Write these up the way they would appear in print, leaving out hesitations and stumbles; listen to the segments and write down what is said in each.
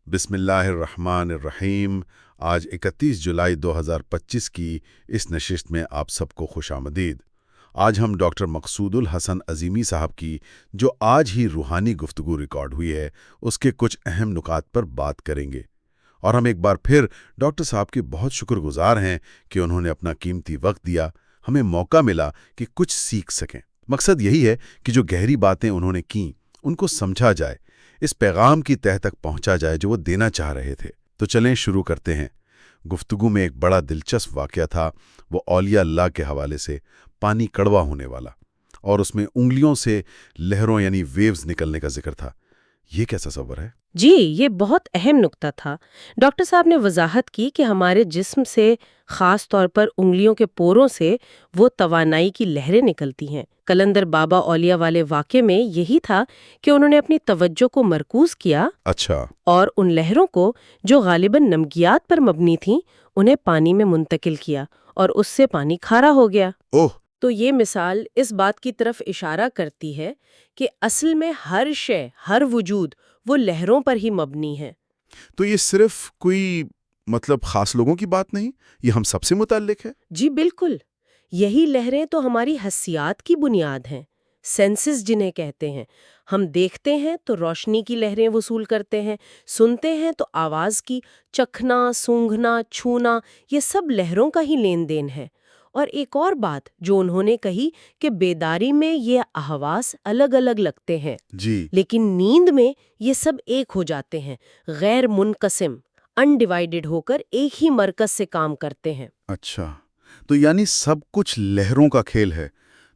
بسم اللہ الرحمن الرحیم۔ آج 31 جولائی 2025 کی اس نشست میں آپ سب کو خوش آمدید۔ آج ہم ڈاکٹر مقصود الحسن عظیمی صاحب کی جو آج ہی روحانی گفتگو ریکارڈ ہوئی ہے اس کے کچھ اہم نکات پر بات کریں گے، اور ہم ایک بار پھر ڈاکٹر صاحب کے بہت شکر گزار ہیں کہ انہوں نے اپنا قیمتی وقت دیا، ہمیں موقع ملا کہ کچھ سیکھ سکیں۔ مقصد یہی ہے کہ جو گہری باتیں انہوں نے کیں ان کو سمجھا جائے، اس پیغام کی تہہ تک پہنچا جائے جو وہ دینا چاہ رہے تھے۔ تو چلیں شروع کرتے ہیں۔ گفتگو میں ایک بڑا دلچسپ واقعہ تھا، وہ اولیاء اللہ کے حوالے سے، پانی کڑوا ہونے والا، اور اس میں انگلیوں سے لہروں یعنی ویوز نکلنے کا ذکر تھا۔ یہ کیا تصور ہے؟ جی، یہ بہت اہم نکتہ تھا۔ ڈاکٹر صاحب نے وضاحت کی کہ ہمارے جسم سے، خاص طور پر انگلیوں کے پوروں سے وہ توانائی کی لہریں نکلتی ہیں۔ کلندر بابا اولیاء والے واقعے میں یہی تھا کہ انہوں نے اپنی توجہ کو مرکوز کیا اچھا۔ اور ان لہروں کو جو غالباً نمکیات پر مبنی تھیں انہیں پانی میں منتقل کیا، اور اس سے پانی کھارا ہو گیا۔ اوہ! تو یہ مثال اس بات کی طرف اشارہ کرتی ہے کہ اصل میں ہر شے، ہر وجود وہ لہروں پر ہی مبنی ہے۔ تو یہ صرف کوئی خاص لوگوں کی بات نہیں، یہ ہم سب سے متعلق ہے؟ جی بالکل، یہی لہریں تو ہماری حسیات کی بنیاد ہیں، سینسز جنہیں کہتے ہیں۔ ہم دیکھتے ہیں تو روشنی کی لہریں وصول کرتے ہیں، سنتے ہیں تو آواز کی، چکھنا، سونگھنا، چھونا، یہ سب لہروں کا ہی لین دین ہے۔ اور ایک اور بات جو انہوں نے کہی کہ بیداری میں یہ احواس الگ الگ لگتے ہیں، جی، لیکن نیند میں یہ سب ایک ہو جاتے ہیں، غیر منقسم، انڈیوائیڈڈ ہو کر ایک ہی مرکز سے کام کرتے ہیں۔ اچھا، تو یعنی سب کچھ لہروں کا کھیل ہے،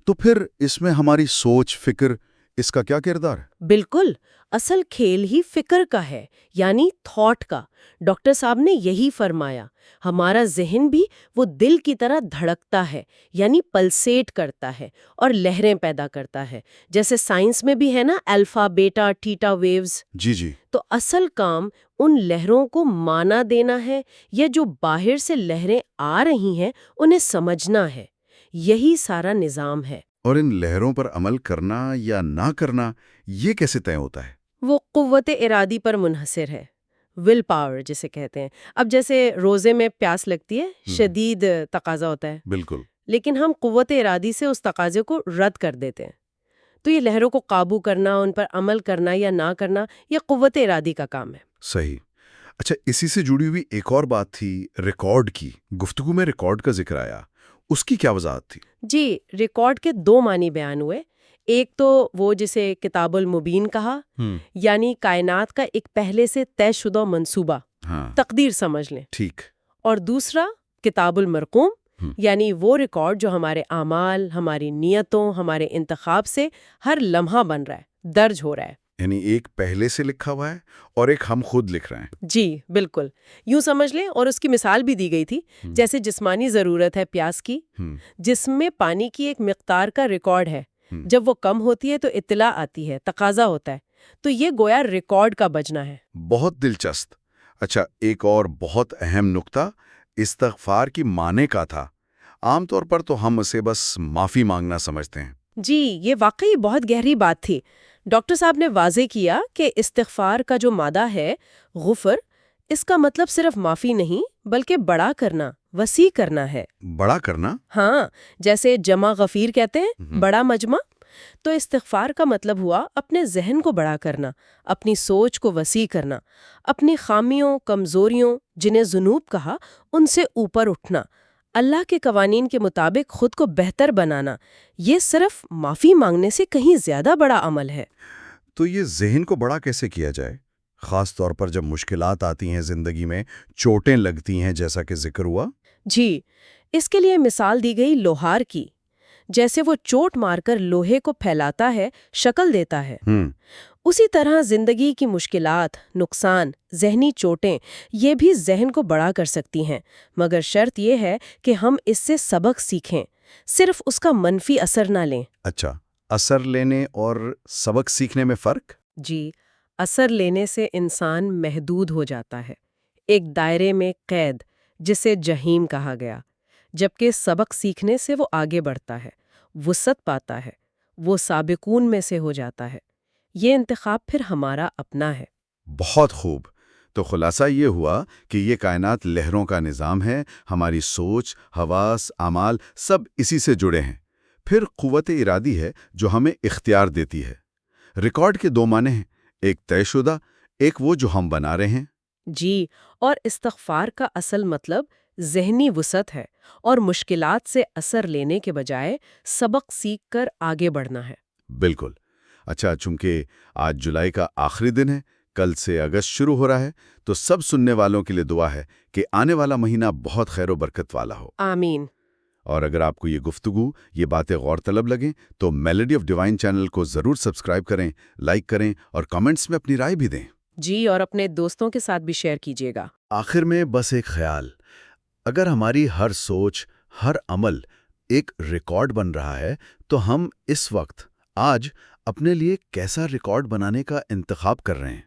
تو پھر اس میں ہماری سوچ، فکر، اس کا کیا کردار ہے؟ بالکل، اصل کھیل ہی فکر کا ہے، یعنی تھاٹ کا۔ ڈاکٹر صاحب نے یہی فرمایا، ہمارا ذہن بھی وہ دل کی طرح دھڑکتا ہے، یعنی پلسیٹ کرتا ہے اور لہریں پیدا کرتا ہے، جیسے سائنس میں بھی ہے نا، الفا، بیٹا، تھیٹا ویوز۔ جی جی۔ تو اصل کام ان لہروں کو معنی دینا ہے، یا جو باہر سے لہریں آ رہی ہیں انہیں سمجھنا ہے۔ یہی سارا نظام ہے۔ اور ان لہروں پر عمل کرنا یا نہ کرنا یہ کیسے طے ہوتا ہے؟ وہ قوت ارادی پر منحصر ہے، ول پاور جسے کہتے ہیں۔ اب جیسے روزے میں پیاس لگتی ہے، شدید تقاضا ہوتا ہے، بالکل۔ لیکن ہم قوت ارادی سے اس تقاضے کو رد کر دیتے ہیں۔ تو یہ لہروں کو قابو کرنا، ان پر عمل کرنا یا نہ کرنا، یہ قوت ارادی کا کام ہے۔ صحیح۔ اچھا، اسی سے جڑی ہوئی ایک اور بات تھی، ریکارڈ کی۔ گفتگو میں ریکارڈ کا ذکر آیا، اس کی کیا وضاحت تھی؟ جی، ریکارڈ کے دو معنی بیان ہوئے۔ ایک تو وہ جسے کتاب المبین کہا، یعنی کائنات کا ایک پہلے سے طے شدہ منصوبہ، تقدیر سمجھ لیں۔ ٹھیک۔ اور دوسرا کتاب المرقوم، یعنی وہ ریکارڈ جو ہمارے اعمال، ہماری نیتوں، ہمارے انتخاب سے ہر لمحہ بن رہا ہے، درج ہو رہا ہے۔ یعنی ایک پہلے سے لکھا ہوا ہے اور ایک ہم خود لکھ رہے ہیں۔ جی بالکل، یوں سمجھ لیں۔ اور اس کی مثال بھی دی گئی تھی، جیسے جسمانی ضرورت ہے پیاس کی، جسم میں پانی کی ایک مقدار کا ریکارڈ ہے، جب وہ کم ہوتی ہے تو اطلاع آتی ہے، تقاضا ہوتا ہے، تو یہ گویا ریکارڈ کا بجنا ہے۔ بہت دلچسپ۔ اچھا، ایک اور بہت اہم نکتہ استغفار کی معنی کا تھا۔ عام طور پر تو ہم اسے بس معافی مانگنا سمجھتے ہیں۔ جی، یہ واقعی بہت گہری بات تھی۔ ڈاکٹر صاحب نے واضح کیا کہ استغفار کا جو مادہ ہے، غفر، اس کا مطلب صرف معافی نہیں بلکہ بڑا کرنا، وسیع کرنا ہے۔ بڑا کرنا؟ ہاں، جیسے جمع غفیر کہتے ہیں، بڑا مجمع۔ تو استغفار کا مطلب ہوا اپنے ذہن کو بڑا کرنا، اپنی سوچ کو وسیع کرنا، اپنی خامیوں، کمزوریوں، جنہیں ذنوب کہا، ان سے اوپر اٹھنا، اللہ کے قوانین کے مطابق خود کو بہتر بنانا۔ یہ صرف معافی مانگنے سے کہیں زیادہ بڑا عمل ہے۔ تو یہ ذہن کو بڑا کیسے کیا جائے؟ خاص طور پر جب مشکلات آتی ہیں زندگی میں، چوٹیں لگتی ہیں جیسا کہ ذکر ہوا۔ جی، اس کے لیے مثال دی گئی لوہار کی۔ جیسے وہ چوٹ مار کر لوہے کو پھیلاتا ہے، شکل دیتا ہے، اسی طرح زندگی کی مشکلات، نقصان، ذہنی چوٹیں یہ بھی ذہن کو بڑا کر سکتی ہیں، مگر شرط یہ ہے کہ ہم اس سے سبق سیکھیں، صرف اس کا منفی اثر نہ لیں۔ اچھا، اثر لینے اور سبق سیکھنے میں فرق؟ جی، اثر لینے سے انسان محدود ہو جاتا ہے، ایک دائرے میں قید، جسے جہیم کہا گیا، جبکہ سبق سیکھنے سے وہ آگے بڑھتا ہے، وسعت پاتا ہے، وہ سابقون میں سے ہو جاتا ہے۔ یہ انتخاب پھر ہمارا اپنا ہے۔ بہت خوب۔ تو خلاصہ یہ ہوا کہ یہ کائنات لہروں کا نظام ہے، ہماری سوچ، حواس، اعمال سب اسی سے جڑے ہیں۔ پھر قوت ارادی ہے جو ہمیں اختیار دیتی ہے۔ ریکارڈ کے دو معنی ہیں، ایک طے شدہ، ایک وہ جو ہم بنا رہے ہیں۔ جی، اور استغفار کا اصل مطلب ذہنی وسعت ہے اور مشکلات سے اثر لینے کے بجائے سبق سیکھ کر آگے بڑھنا ہے۔ بالکل۔ اچھا، چونکہ آج جولائی کا آخری دن ہے، کل سے اگست شروع ہو رہا ہے، تو سب سننے والوں کے لیے دعا ہے کہ آنے والا مہینہ بہت خیر و برکت والا ہو۔ آمین۔ اور اگر آپ کو یہ گفتگو، یہ باتیں غور طلب لگیں تو میلوڈی آف ڈیوائن چینل کو ضرور سبسکرائب کریں، لائک کریں اور کامنٹس میں اپنی رائے بھی دیں۔ جی، اور اپنے دوستوں کے ساتھ بھی شیئر کیجیے گا۔ آخر میں بس ایک خیال، اگر ہماری ہر سوچ، ہر عمل ایک ریکارڈ بن رہا ہے تو ہم اس وقت، آج، اپنے لیے کیسا ریکارڈ بنانے کا انتخاب کر رہے ہیں؟